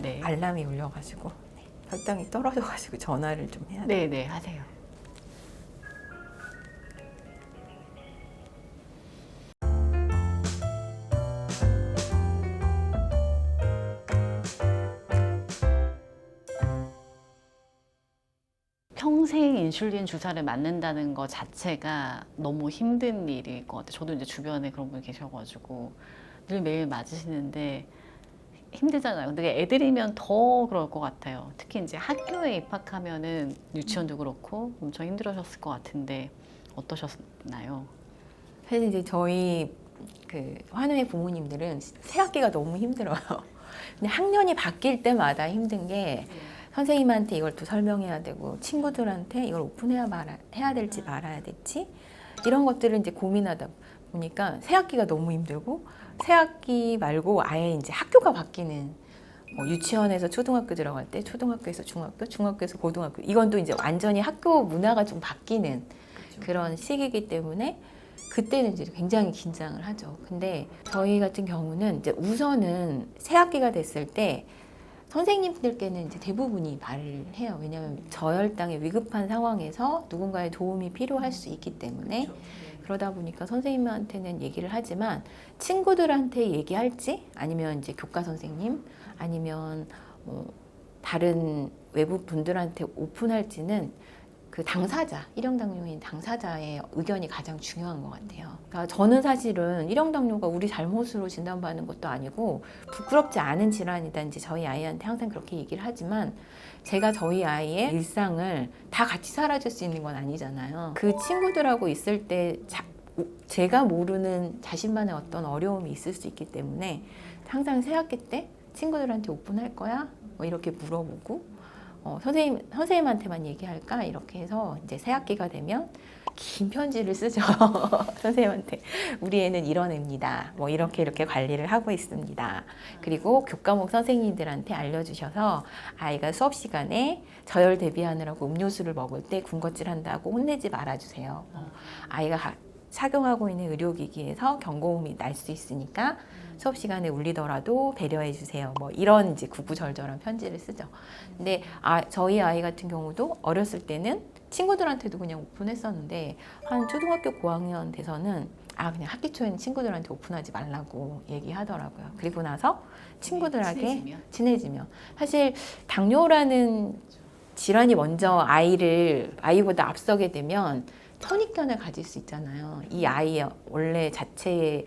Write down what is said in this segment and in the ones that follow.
네. 알람이 울려가지고 혈당이 떨어져가지고 전화를 좀 해야 돼요. 네네, 하세요. 평생 인슐린 주사를 맞는다는 것 자체가 너무 힘든 일일 것 같아요. 저도 이제 주변에 그런 분이 계셔가지고 늘 매일 맞으시는데 힘들잖아요. 근데 애들이면 더 그럴 것 같아요. 특히 이제 학교에 입학하면은 유치원도 그렇고 엄청 힘들으셨을 것 같은데 어떠셨나요? 사실 이제 저희 그 환우의 부모님들은 새 학기가 너무 힘들어요. 근데 학년이 바뀔 때마다 힘든 게 선생님한테 이걸 또 설명해야 되고 친구들한테 이걸 오픈해야 해야 될지 말아야 될지 이런 것들을 이제 고민하다 보니까 새 학기가 너무 힘들고 새 학기 말고 아예 이제 학교가 바뀌는 유치원에서 초등학교 들어갈 때 초등학교에서 중학교, 중학교에서 고등학교 이건 또 이제 완전히 학교 문화가 좀 바뀌는 그런 시기이기 때문에 그때는 이제 굉장히 긴장을 하죠. 근데 저희 같은 경우는 이제 우선은 새 학기가 됐을 때 선생님들께는 이제 대부분이 말을 해요. 왜냐하면 저혈당의 위급한 상황에서 누군가의 도움이 필요할 수 있기 때문에 그러다 보니까 선생님한테는 얘기를 하지만 친구들한테 얘기할지 아니면 이제 교과 선생님 아니면 다른 외부 분들한테 오픈할지는 그 당사자, 일형당뇨인 당사자의 의견이 가장 중요한 것 같아요. 그러니까 저는 사실은 일형당뇨가 우리 잘못으로 진단받는 것도 아니고 부끄럽지 않은 질환이다. 이제 저희 아이한테 항상 그렇게 얘기를 하지만 제가 저희 아이의 일상을 다 같이 살아줄 수 있는 건 아니잖아요. 그 친구들하고 있을 때 제가 모르는 자신만의 어떤 어려움이 있을 수 있기 때문에 항상 새 학기 때 친구들한테 오픈할 거야? 뭐 이렇게 물어보고 선생님한테만 얘기할까? 이렇게 해서 이제 새 학기가 되면 긴 편지를 쓰죠. 선생님한테. 우리 애는 이런 애입니다. 뭐 이렇게 관리를 하고 있습니다. 그리고 교과목 선생님들한테 알려주셔서 아이가 수업 시간에 저혈 대비하느라고 음료수를 먹을 때 군것질 한다고 혼내지 말아주세요. 아이가 착용하고 있는 의료기기에서 경고음이 날 수 있으니까 수업 시간에 울리더라도 배려해 주세요. 뭐 이런 이제 구구절절한 편지를 쓰죠. 근데 저희 아이 같은 경우도 어렸을 때는 친구들한테도 그냥 오픈했었는데 한 초등학교 고학년 돼서는 그냥 학기 초에는 친구들한테 오픈하지 말라고 얘기하더라고요. 그리고 나서 친구들에게 친해지면 사실 당뇨라는 질환이 먼저 아이보다 앞서게 되면 선입견을 가질 수 있잖아요. 이 아이의 원래 자체의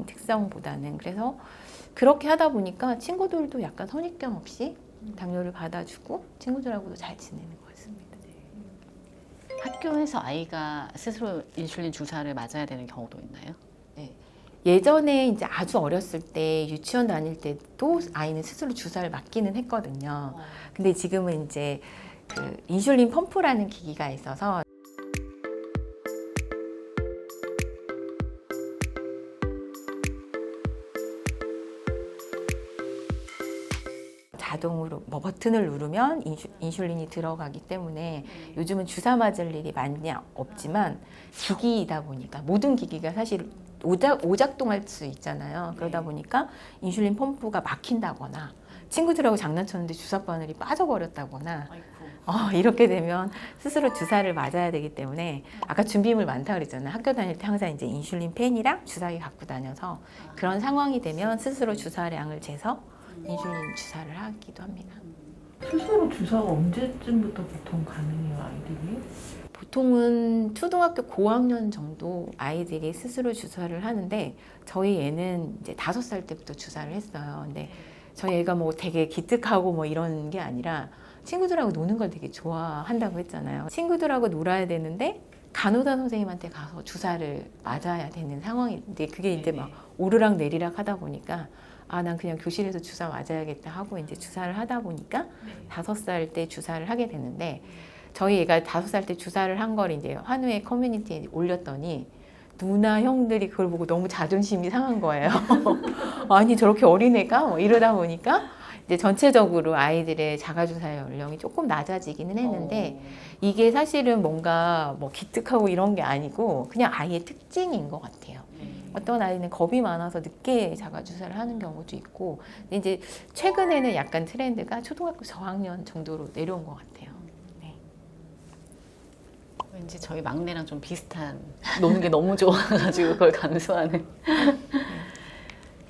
특성보다는. 그래서 그렇게 하다 보니까 친구들도 약간 선입견 없이 당뇨를 받아주고 친구들하고도 잘 지내는 것 같습니다. 학교에서 아이가 스스로 인슐린 주사를 맞아야 되는 경우도 있나요? 네. 예전에 이제 아주 어렸을 때 유치원 다닐 때도 아이는 스스로 주사를 맞기는 했거든요. 근데 지금은 이제 그 인슐린 펌프라는 기기가 있어서 자동으로 버튼을 누르면 인슐린이 들어가기 때문에 요즘은 주사 맞을 일이 많이 없지만 기기이다 보니까 모든 기기가 사실 오작동할 수 있잖아요. 그러다 보니까 인슐린 펌프가 막힌다거나 친구들하고 장난쳤는데 주사 바늘이 빠져버렸다거나 이렇게 되면 스스로 주사를 맞아야 되기 때문에 아까 준비물 많다 그랬잖아요. 학교 다닐 때 항상 이제 인슐린 펜이랑 주사기 갖고 다녀서 그런 상황이 되면 스스로 주사량을 재서 인슐린 주사를 하기도 합니다. 스스로 주사가 언제쯤부터 보통 가능해요, 아이들이? 보통은 초등학교 고학년 정도 아이들이 스스로 주사를 하는데 저희 애는 이제 5살 때부터 주사를 했어요. 근데 저희 애가 뭐 되게 기특하고 뭐 이런 게 아니라 친구들하고 노는 걸 되게 좋아한다고 했잖아요. 친구들하고 놀아야 되는데 간호사 선생님한테 가서 주사를 맞아야 되는 상황인데 그게 이제 막 오르락 내리락 하다 보니까 난 그냥 교실에서 주사 맞아야겠다 하고 이제 주사를 하다 보니까 5살 때 주사를 하게 됐는데 저희 애가 5살 때 주사를 한 걸 이제 환우의 커뮤니티에 올렸더니 누나 형들이 그걸 보고 너무 자존심이 상한 거예요. 아니 저렇게 어린애가 뭐 이러다 보니까 이제 전체적으로 아이들의 자가주사 연령이 조금 낮아지기는 했는데 이게 사실은 뭔가 뭐 기특하고 이런 게 아니고 그냥 아이의 특징인 것 같아요. 어떤 아이는 겁이 많아서 늦게 자가 주사를 하는 경우도 있고, 근데 이제 최근에는 약간 트렌드가 초등학교 저학년 정도로 내려온 것 같아요. 네. 왠지 저희 막내랑 좀 비슷한 노는 게 너무 좋아가지고 그걸 감수하는.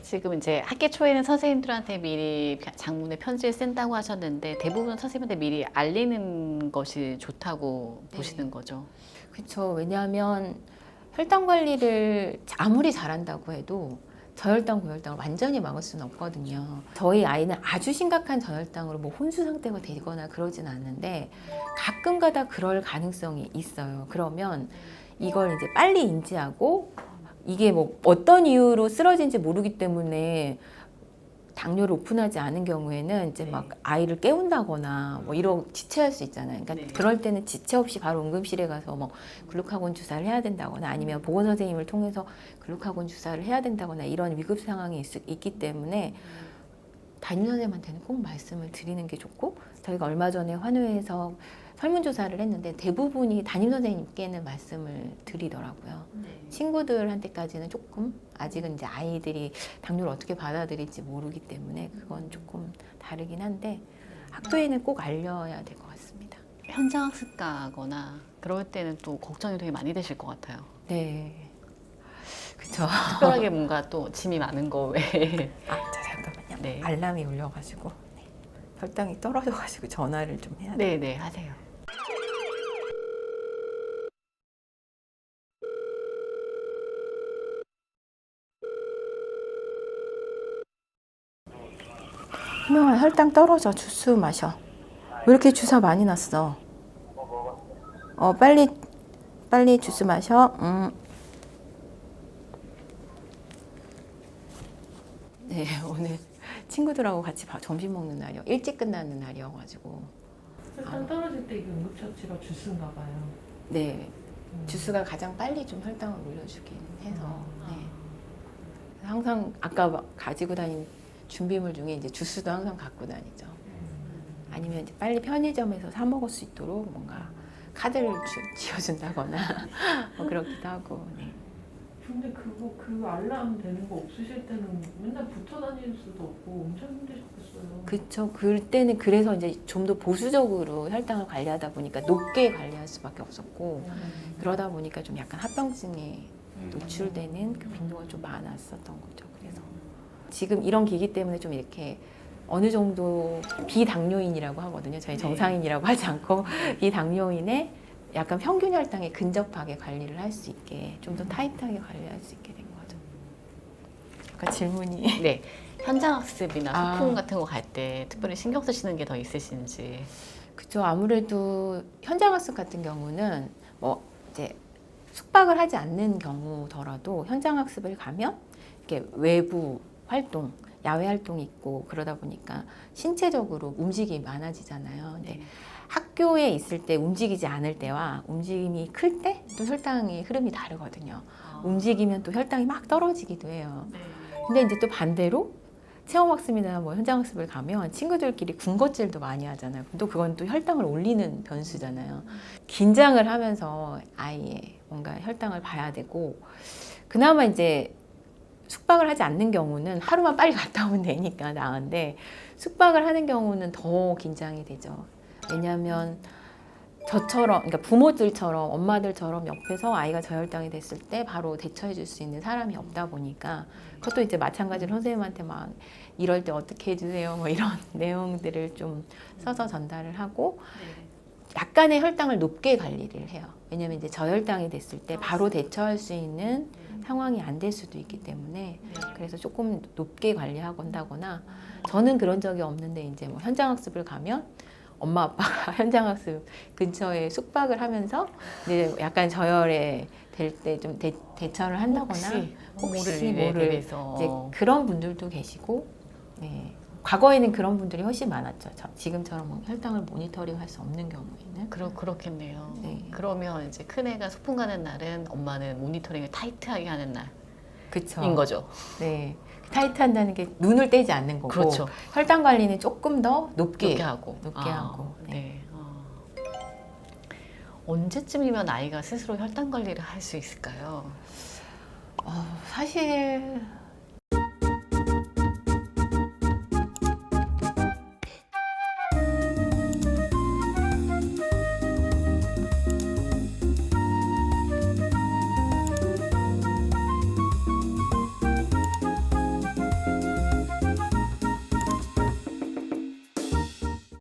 지금 이제 학기 초에는 선생님들한테 미리 장문의 편지를 쓴다고 하셨는데 대부분 선생님한테 미리 알리는 것이 좋다고 네. 보시는 거죠. 그렇죠. 왜냐하면 혈당 관리를 아무리 잘한다고 해도 저혈당, 고혈당을 완전히 막을 수는 없거든요. 저희 아이는 아주 심각한 저혈당으로 뭐 혼수 상태가 되거나 그러진 않는데 가끔가다 그럴 가능성이 있어요. 그러면 이걸 이제 빨리 인지하고 이게 뭐 어떤 이유로 쓰러진지 모르기 때문에 당뇨를 오픈하지 않은 경우에는 이제 막 아이를 깨운다거나 뭐 지체할 수 있잖아요. 그러니까 네. 그럴 때는 지체 없이 바로 응급실에 가서 뭐 글루카곤 주사를 해야 된다거나 아니면 보건 선생님을 통해서 글루카곤 주사를 해야 된다거나 이런 위급 상황이 있기 때문에 담임 선생님한테는 꼭 말씀을 드리는 게 좋고, 저희가 얼마 전에 환우회에서 설문조사를 했는데 대부분이 담임 선생님께는 말씀을 드리더라고요. 친구들한테까지는 조금 아직은 이제 아이들이 당뇨를 어떻게 받아들일지 모르기 때문에 그건 조금 다르긴 한데 학교에는 꼭 알려야 될 것 같습니다. 현장학습 가거나 그럴 때는 또 걱정이 되게 많이 되실 것 같아요. 네, 그렇죠. 특별하게 뭔가 또 짐이 많은 거 외에. 자, 잠깐만요. 네. 알람이 울려가지고 혈당이 떨어져가지고 전화를 좀 해야 돼요. 네네 하세요. 희명아, 혈당 떨어져. 주스 마셔. 왜 이렇게 주사 많이 났어? 빨리 주스 마셔. 네, 오늘 친구들하고 같이 점심 먹는 날이요. 일찍 끝나는 날이어가지고. 혈당 떨어질 때 이게 응급처치가 주스인가 봐요. 네, 주스가 가장 빨리 좀 혈당을 올려주긴 해서. 네. 항상 아까 막 가지고 다닌 준비물 중에 이제 주스도 항상 갖고 다니죠. 아니면 이제 빨리 편의점에서 사 먹을 수 있도록 뭔가 카드를 쥐어준다거나 뭐 그렇기도 하고. 네. 근데 그 알람 되는 거 없으실 때는 맨날 붙어 다닐 수도 없고 엄청 힘드셨겠어요. 그쵸. 그때는 그래서 이제 좀 더 보수적으로 혈당을 관리하다 보니까 높게 관리할 수밖에 없었고, 그러다 보니까 좀 약간 합병증에 노출되는 그 빈도가 좀 많았었던 거죠. 그래서 지금 이런 기기 때문에 좀 이렇게 어느 정도 비당뇨인이라고 하거든요. 저희 정상인이라고 하지 않고 비당뇨인의 약간 평균 혈당에 근접하게 관리를 할 수 있게 좀 더 타이트하게 관리할 수 있게 된 거죠. 아까 질문이 네. 현장학습이나 소풍 아. 같은 거 갈 때 특별히 신경 쓰시는 게 더 있으신지. 그죠. 아무래도 현장학습 같은 경우는 뭐 이제 숙박을 하지 않는 경우더라도 현장학습을 가면 이렇게 외부 활동, 야외 활동이 있고 그러다 보니까 신체적으로 움직임이 많아지잖아요. 근데 학교에 있을 때 움직이지 않을 때와 움직임이 클 때 또 혈당의 흐름이 다르거든요. 움직이면 또 혈당이 막 떨어지기도 해요. 근데 이제 또 반대로 체험학습이나 뭐 현장학습을 가면 친구들끼리 군것질도 많이 하잖아요. 또 그건 또 혈당을 올리는 변수잖아요. 긴장을 하면서 아이의 뭔가 혈당을 봐야 되고, 그나마 이제 숙박을 하지 않는 경우는 하루만 빨리 갔다 오면 되니까 나은데, 숙박을 하는 경우는 더 긴장이 되죠. 왜냐하면 저처럼, 그러니까 부모들처럼 엄마들처럼 옆에서 아이가 저혈당이 됐을 때 바로 대처해 줄 수 있는 사람이 없다 보니까, 그것도 이제 마찬가지로 선생님한테 막 이럴 때 어떻게 해주세요 뭐 이런 내용들을 좀 써서 전달을 하고, 약간의 혈당을 높게 관리를 해요. 왜냐면 이제 저혈당이 됐을 때 바로 대처할 수 있는 상황이 안 될 수도 있기 때문에, 그래서 조금 높게 관리하건다거나, 저는 그런 적이 없는데 이제 뭐 현장학습을 가면 엄마 아빠가 현장학습 근처에 숙박을 하면서 이제 약간 저혈에 될 때 좀 대처를 한다거나 혹시 모를 이제 그런 분들도 계시고, 네. 과거에는 그런 분들이 훨씬 많았죠. 지금처럼 뭐 혈당을 모니터링할 수 없는 경우에는. 그렇겠네요. 네. 그러면 이제 큰애가 소풍 가는 날은 엄마는 모니터링을 타이트하게 하는 날인 그쵸. 거죠. 네. 타이트한다는 게 눈을 떼지 않는 거고, 그렇죠. 혈당 관리는 조금 더 높게 높게 하고. 하고. 네. 언제쯤이면 아이가 스스로 혈당 관리를 할 수 있을까요? 사실